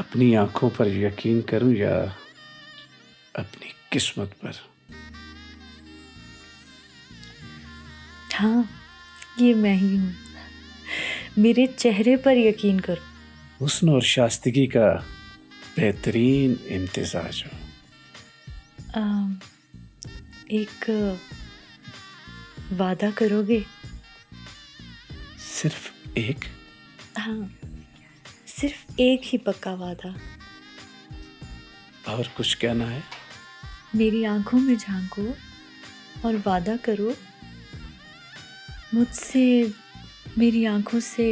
अपनी आंखों पर यकीन करूं या अपनी किस्मत पर? हाँ, ये मैं ही हूँ। मेरे चेहरे पर यकीन करो। हुस्न और शाइस्तगी का बेहतरीन इम्तिजाज हो। एक वादा करोगे? सिर्फ एक? हाँ, सिर्फ एक ही पक्का वादा। और कुछ कहना है? मेरी आंखों में झांको और वादा करो मुझसे मेरी आंखों से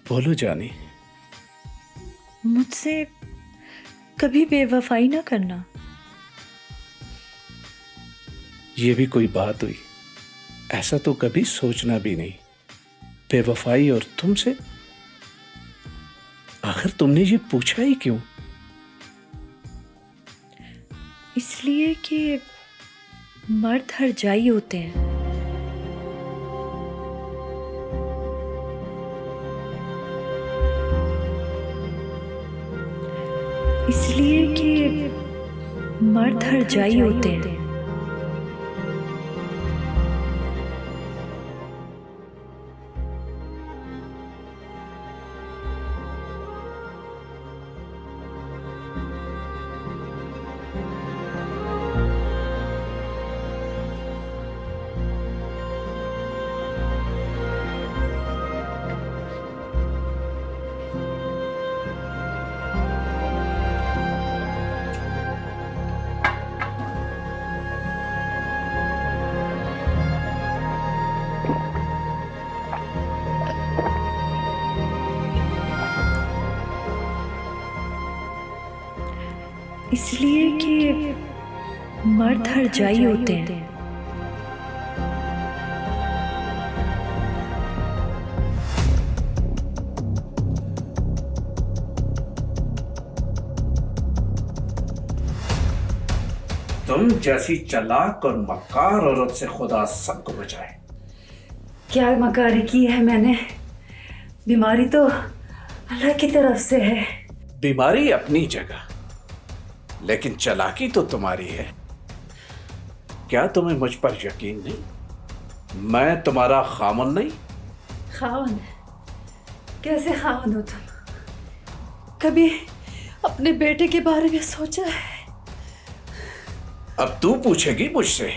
बोलो जानी। मुझसे कभी बेवफाई ना करना। ये भी कोई बात हुई? ऐसा तो कभी सोचना भी नहीं। बेवफाई और तुमसे? आखिर तुमने ये पूछा ही क्यों? इसलिए कि मर्द हरजाई होते हैं। इसलिए कि मर्द हरजाई होते हैं। इसलिए कि मर्द हरजाई होते हैं। तुम जैसी चालाक और मक्कार औरत से खुदा सबको बचाए। क्या मकारी की है मैंने? बीमारी तो अल्लाह की तरफ से है। बीमारी अपनी जगह, लेकिन चालाकी तो तुम्हारी है। क्या तुम्हें मुझ पर यकीन नहीं? मैं तुम्हारा खामन नहीं? खावन? कैसे खावन हो तुम? कभी अपने बेटे के बारे में सोचा है? अब तू पूछेगी मुझसे?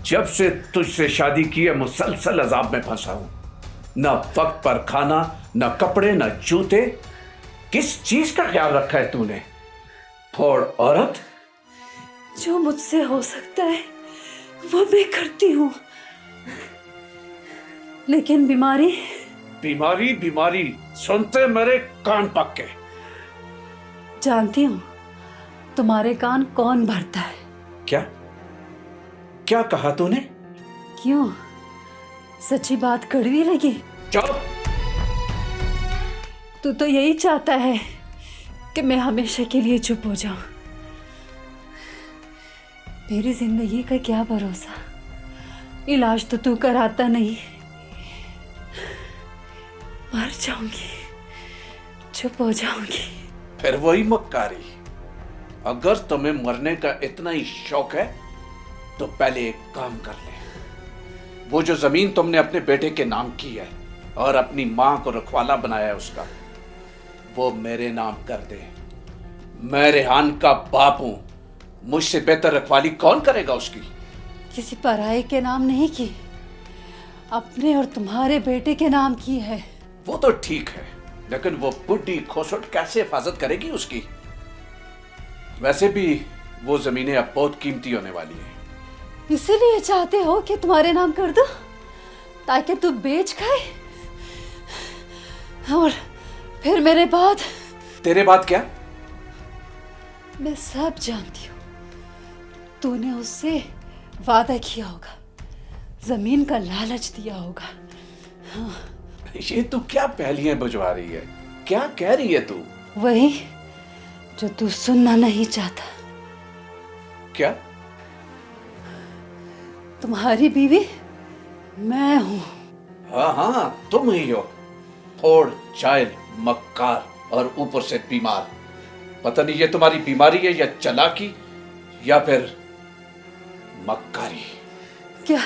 जब से तुझसे शादी की है मुसलसल अजाब में फंसा हूं। ना वक्त पर खाना, ना कपड़े, ना जूते। किस चीज का ख्याल रखा है तूने? फोड़ औरत। जो मुझसे हो सकता है वो मैं करती हूँ, लेकिन बीमारी बीमारी बीमारी सुनते मेरे कान पक्के। जानती हूँ तुम्हारे कान कौन भरता है। क्या क्या कहा तूने? क्यों, सच्ची बात कड़वी लगी? चुप। तू तो यही चाहता है कि मैं हमेशा के लिए चुप हो जाऊं। मेरी जिंदगी का क्या भरोसा? इलाज तो तू कराता नहीं। मर जाऊंगी, चुप हो जाऊंगी। फिर वही मक्कारी। अगर तुम्हें मरने का इतना ही शौक है तो पहले एक काम कर ले। वो जो जमीन तुमने अपने बेटे के नाम की है और अपनी मां को रखवाला बनाया है उसका, वो मेरे नाम कर दे। मैं रेहान का बाप हूं। मुझसे बेहतर रखवाली कौन करेगा उसकी? किसी पराये के नाम नहीं की, अपने और तुम्हारे बेटे के नाम की है। वो तो ठीक है, लेकिन वो बुढ़ी खोसट कैसे हिफाजत करेगी उसकी? वैसे भी वो जमीनें अब बहुत कीमती होने वाली हैं। इसीलिए चाहते हो कि तुम्हारे नाम कर दो ताकि तू बेच खाए, और फिर मेरे बाद? तेरे बाद क्या? मैं सब जानती हूँ। तूने उससे वादा किया होगा, जमीन का लालच दिया होगा। हाँ। ये तू क्या पहेलियां बुझवा रही है? क्या कह रही है तू? वही जो तू सुनना नहीं चाहता। क्या? तुम्हारी बीवी मैं हूं। हाँ हाँ, तुम ही हो, फोड़ चाइल मक्कार और ऊपर से बीमार। पता नहीं ये तुम्हारी बीमारी है या चालाकी या फिर मक्कारी। क्या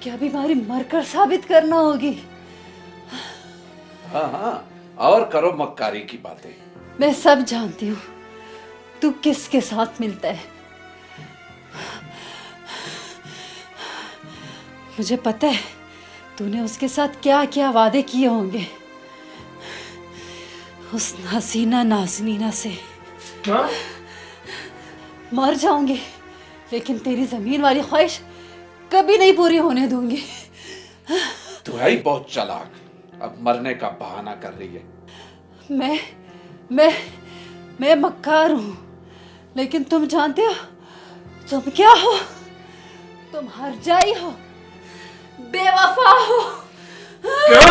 क्या बीमारी मरकर साबित करना होगी? हाँ हाँ, और करो मक्कारी की बातें। मैं सब जानती हूँ तू किसके साथ मिलता है। मुझे पता है तूने उसके साथ क्या क्या वादे किए होंगे, उस हसीना नाज़नीना से। हाँ? मर जाऊंगी लेकिन तेरी जमीन वाली ख्वाहिश कभी नहीं पूरी होने दूंगी। तू है ही बहुत चालाक, अब मरने का बहाना कर रही है। मैं मक्कार हूँ, लेकिन तुम जानते हो तुम क्या हो? तुम हरजाई हो, बेवफा हो। क्या?